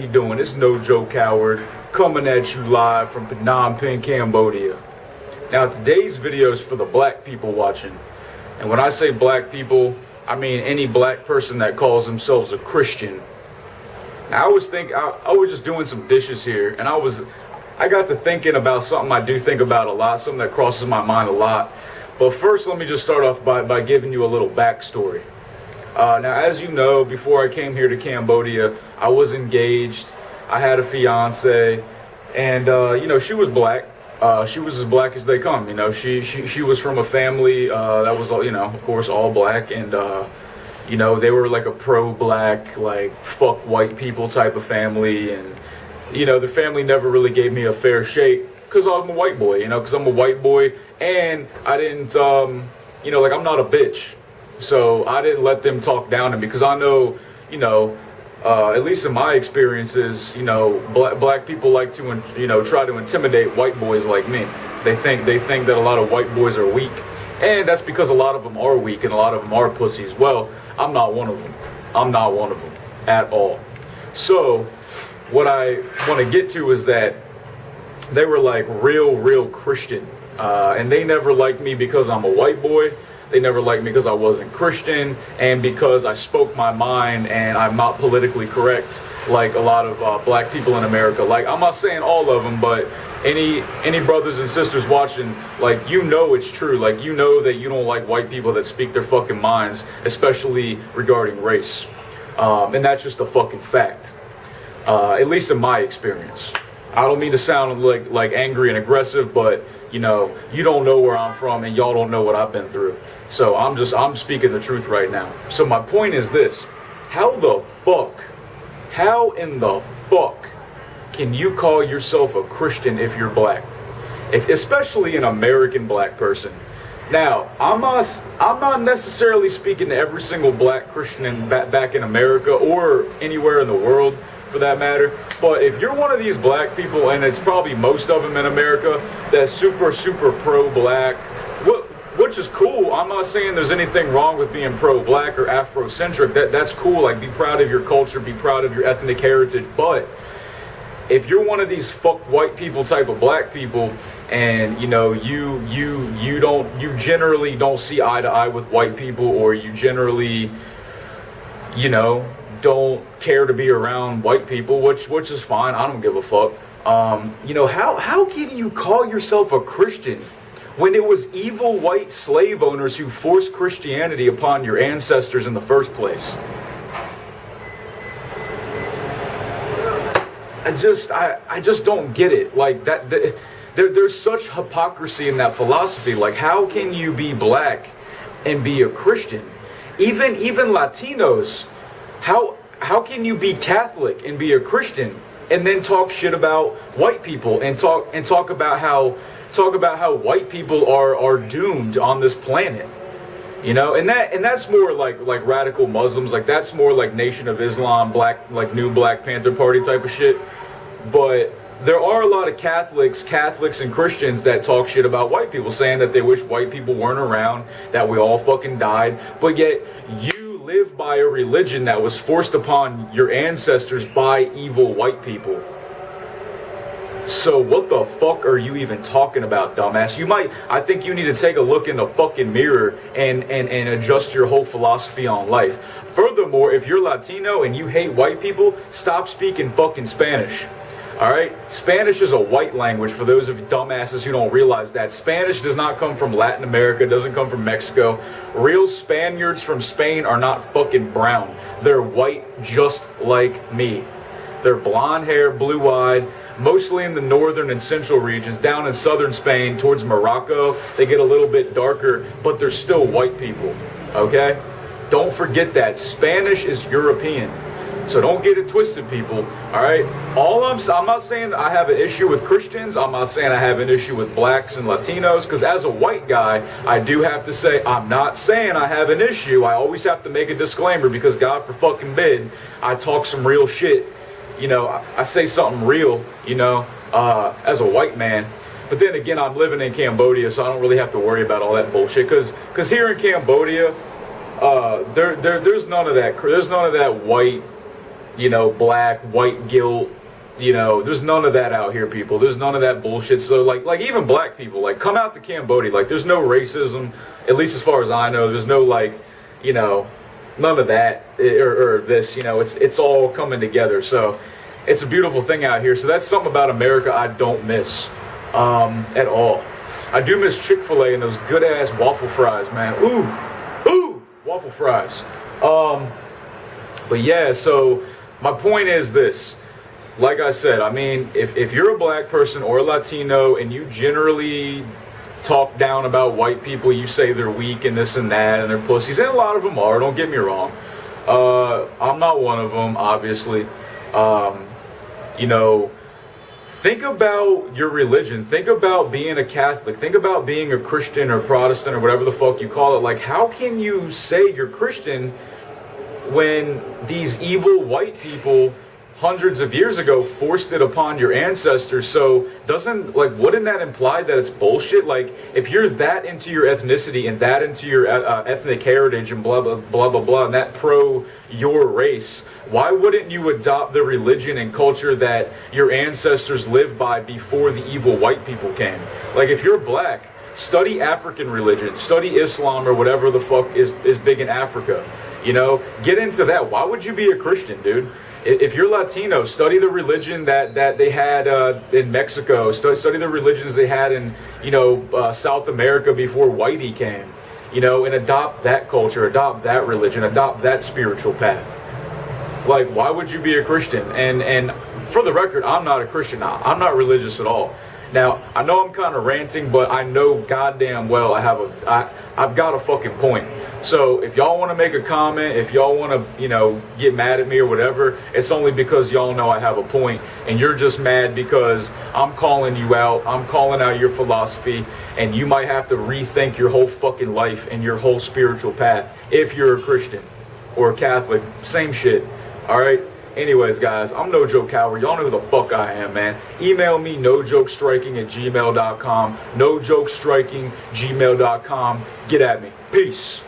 How you doing? It's No Joke Howard coming at you live from Phnom Penh, Cambodia. Now today's video is for the black people watching. And when I say black people, I mean any black person that calls themselves a Christian. Now I was just doing some dishes here, and I got to thinking about something I do think about a lot, something that crosses my mind a lot. But first, let me just start off by giving you a little backstory. Now, as you know, before I came here to Cambodia, I was engaged. I had a fiance, and you know, she was black. She was as black as they come. You know, she was from a family that was, you know, of course, all black, and you know, they were like a pro-black, like fuck white people type of family, and you know, the family never really gave me a fair shake because I'm a white boy. You know, because I'm a white boy, and I didn't, you know, like I'm not a bitch. So I didn't let them talk down to me because I know, you know, at least in my experiences, you know, black people like to, you know, try to intimidate white boys like me. They think that a lot of white boys are weak, and that's because a lot of them are weak and a lot of them are pussies. Well, I'm not one of them. I'm not one of them at all. So what I want to get to is that they were like real Christian, and they never liked me because I'm a white boy. They never liked me because I wasn't Christian and because I spoke my mind and I'm not politically correct like a lot of black people in America. Like, I'm not saying all of them, but any brothers and sisters watching, like, you know it's true. Like, you know that you don't like white people that speak their fucking minds, especially regarding race. And that's just a fucking fact, at least in my experience. I don't mean to sound like angry and aggressive, but you know, you don't know where I'm from and y'all don't know what I've been through. So I'm speaking the truth right now. So my point is this: how in the fuck can you call yourself a Christian if you're black? Especially an American black person. Now, I'm not necessarily speaking to every single black Christian back in America or anywhere in the world for that matter, but if you're one of these black people, and it's probably most of them in America, that's super pro-black, which is cool. I'm not saying there's anything wrong with being pro-black or Afrocentric. That's cool. Like, be proud of your culture, be proud of your ethnic heritage. But if you're one of these fuck white people type of black people, and you know, you generally don't see eye to eye with white people, or you generally, you know, don't care to be around white people, which is fine. I don't give a fuck. You know, how can you call yourself a Christian when it was evil white slave owners who forced Christianity upon your ancestors in the first place? I just don't get it. Like that there's such hypocrisy in that philosophy. Like, how can you be black and be a Christian? Even Latinos. How can you be Catholic and be a Christian and then talk shit about white people and talk about how white people are doomed on this planet? You know, and that's more like radical Muslims. Like, that's more like Nation of Islam, like new Black Panther Party type of shit. But there are a lot of Catholics and Christians that talk shit about white people, saying that they wish white people weren't around, that we all fucking died. But yet you live by a religion that was forced upon your ancestors by evil white people. So what the fuck are you even talking about, dumbass? I think you need to take a look in the fucking mirror and adjust your whole philosophy on life. Furthermore, if you're Latino and you hate white people, stop speaking fucking Spanish. Alright? Spanish is a white language, for those of you dumbasses who don't realize that. Spanish does not come from Latin America, doesn't come from Mexico. Real Spaniards from Spain are not fucking brown. They're white just like me. They're blonde hair, blue-eyed, mostly in the northern and central regions. Down in southern Spain, towards Morocco, they get a little bit darker, but they're still white people. Okay? Don't forget that. Spanish is European. So don't get it twisted, people. All right? I'm not saying that I have an issue with Christians. I'm not saying I have an issue with blacks and Latinos, because as a white guy, I do have to say I'm not saying I have an issue. I always have to make a disclaimer, because God for fucking bid, I talk some real shit. You know, I say something real, you know, as a white man. But then again, I'm living in Cambodia, so I don't really have to worry about all that bullshit. Because here in Cambodia, there's none of that. There's none of that white, black, white guilt. There's none of that out here, people. There's none of that bullshit. So, like even black people, like, come out to Cambodia. Like, there's no racism, at least as far as I know. There's no, none of that or this. It's all coming together. So, it's a beautiful thing out here. So that's something about America I don't miss at all. I do miss Chick-fil-A and those good-ass waffle fries, man. Ooh, waffle fries. But yeah, so my point is this. Like I said, I mean, if you're a black person or a Latino and you generally talk down about white people, you say they're weak and this and that and they're pussies, and a lot of them are, don't get me wrong. I'm not one of them, obviously. Think about your religion. Think about being a Catholic. Think about being a Christian or Protestant or whatever the fuck you call it. Like, how can you say you're Christian when these evil white people hundreds of years ago forced it upon your ancestors? So wouldn't that imply that it's bullshit? Like, if you're that into your ethnicity and that into your ethnic heritage and blah blah blah blah blah, and that pro your race, why wouldn't you adopt the religion and culture that your ancestors lived by before the evil white people came? Like, if you're black, study African religion, study Islam or whatever the fuck is big in Africa. Get into that. Why would you be a Christian, dude? If you're Latino, study the religion that they had in Mexico. Study the religions they had in South America before Whitey came. And adopt that culture, adopt that religion, adopt that spiritual path. Like, why would you be a Christian? And for the record, I'm not a Christian. I'm not religious at all. Now, I know I'm kind of ranting, but I know goddamn well I've got a fucking point. So if y'all want to make a comment, if y'all want to, get mad at me or whatever, it's only because y'all know I have a point, and you're just mad because I'm calling you out. I'm calling out your philosophy, and you might have to rethink your whole fucking life and your whole spiritual path if you're a Christian or a Catholic. Same shit. All right? Anyways, guys, I'm No Joke Coward. Y'all know who the fuck I am, man. Email me, nojokestriking@gmail.com. Nojokestriking@gmail.com. Get at me. Peace.